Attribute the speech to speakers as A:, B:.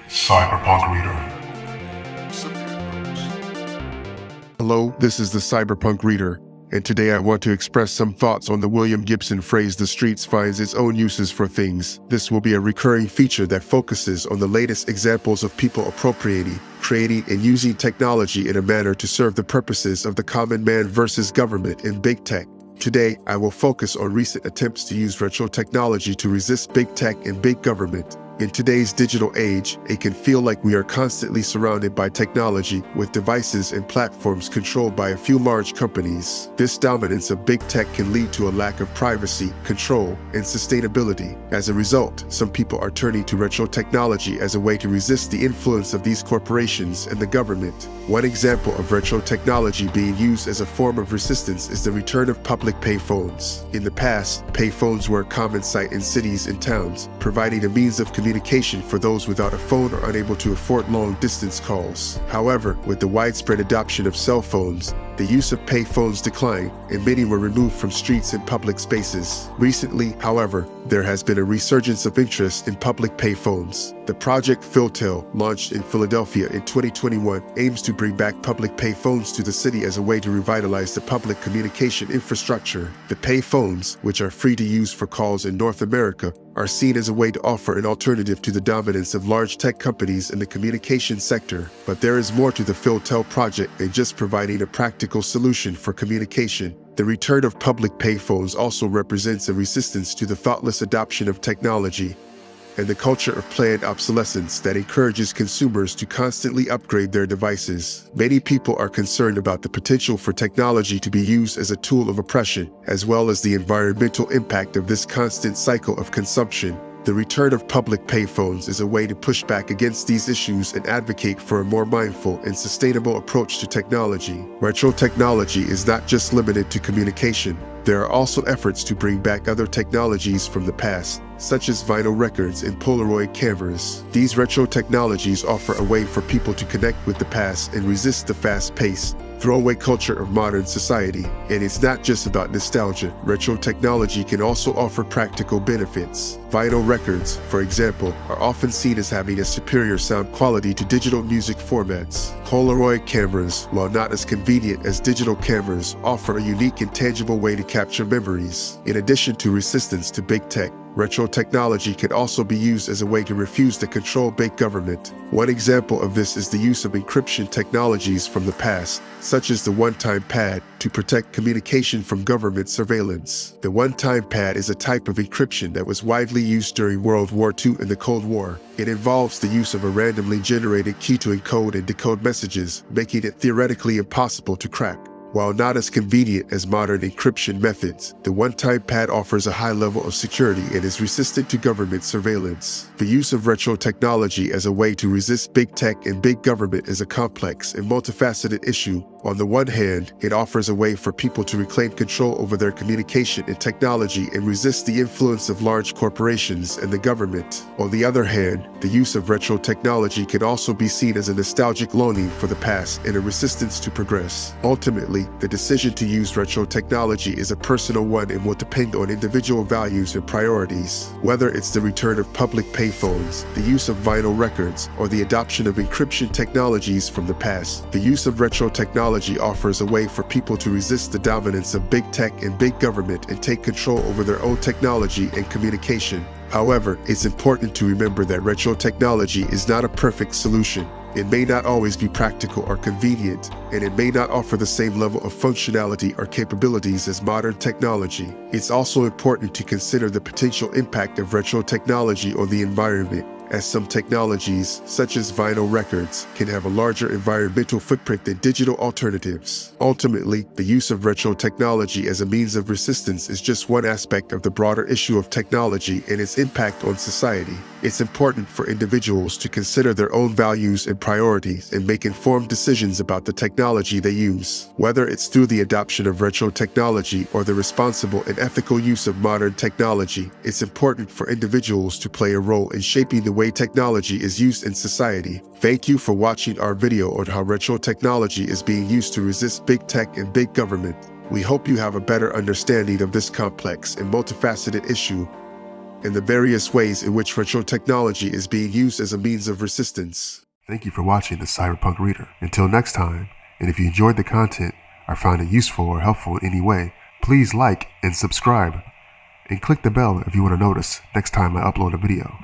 A: Cyberpunk Reader.
B: Hello, this is the Cyberpunk Reader, and today I want to express some thoughts on the William Gibson phrase, "The streets finds its own uses for things." This will be a recurring feature that focuses on the latest examples of people appropriating, creating, and using technology in a manner to serve the purposes of the common man versus government in big tech. Today, I will focus on recent attempts to use retro technology to resist big tech and big government. In today's digital age, it can feel like we are constantly surrounded by technology, with devices and platforms controlled by a few large companies. This dominance of big tech can lead to a lack of privacy, control, and sustainability. As a result, some people are turning to retro technology as a way to resist the influence of these corporations and the government. One example of retro technology being used as a form of resistance is the return of public payphones. In the past, payphones were a common sight in cities and towns, providing a means of communication for those without a phone or unable to afford long-distance calls. However, with the widespread adoption of cell phones, the use of payphones declined, and many were removed from streets and public spaces. Recently, however, there has been a resurgence of interest in public payphones. The Project Philtel, launched in Philadelphia in 2021, aims to bring back public payphones to the city as a way to revitalize the public communication infrastructure. The payphones, which are free to use for calls in North America, are seen as a way to offer an alternative to the dominance of large tech companies in the communication sector. But there is more to the Philtel project than just providing a practical solution for communication. The return of public payphones also represents a resistance to the thoughtless adoption of technology and the culture of planned obsolescence that encourages consumers to constantly upgrade their devices. Many people are concerned about the potential for technology to be used as a tool of oppression, as well as the environmental impact of this constant cycle of consumption. The return of public payphones is a way to push back against these issues and advocate for a more mindful and sustainable approach to technology. Retro technology is not just limited to communication. There are also efforts to bring back other technologies from the past, such as vinyl records and Polaroid cameras. These retro technologies offer a way for people to connect with the past and resist the fast-paced, throwaway culture of modern society. And it's not just about nostalgia. Retro technology can also offer practical benefits. Vinyl records, for example, are often seen as having a superior sound quality to digital music formats. Polaroid cameras, while not as convenient as digital cameras, offer a unique and tangible way to capture memories. In addition to resistance to big tech, retro technology can also be used as a way to refuse to control big government. One example of this is the use of encryption technologies from the past, such as the one-time pad, to protect communication from government surveillance. The one-time pad is a type of encryption that was widely used during World War II and the Cold War. It involves the use of a randomly generated key to encode and decode messages, making it theoretically impossible to crack. While not as convenient as modern encryption methods, the one-time pad offers a high level of security and is resistant to government surveillance. The use of retro technology as a way to resist big tech and big government is a complex and multifaceted issue. On the one hand, it offers a way for people to reclaim control over their communication and technology and resist the influence of large corporations and the government. On the other hand, the use of retro technology can also be seen as a nostalgic longing for the past and a resistance to progress. Ultimately, the decision to use retro technology is a personal one and will depend on individual values and priorities. Whether it's the return of public payphones, the use of vinyl records, or the adoption of encryption technologies from the past, the use of retro technology offers a way for people to resist the dominance of big tech and big government and take control over their own technology and communication. However, it's important to remember that retro technology is not a perfect solution. It may not always be practical or convenient, and it may not offer the same level of functionality or capabilities as modern technology. It's also important to consider the potential impact of retro technology on the environment, as some technologies, such as vinyl records, can have a larger environmental footprint than digital alternatives. Ultimately, the use of retro technology as a means of resistance is just one aspect of the broader issue of technology and its impact on society. It's important for individuals to consider their own values and priorities and make informed decisions about the technology they use. Whether it's through the adoption of retro technology or the responsible and ethical use of modern technology, it's important for individuals to play a role in shaping the way technology is used in society. Thank you for watching our video on how retro technology is being used to resist big tech and big government. We hope you have a better understanding of this complex and multifaceted issue. and the various ways in which virtual technology is being used as a means of resistance. Thank you for watching the Cyberpunk Reader. Until next time, and if you enjoyed the content or found it useful or helpful in any way, please like and subscribe, and click the bell if you want to notice next time I upload a video.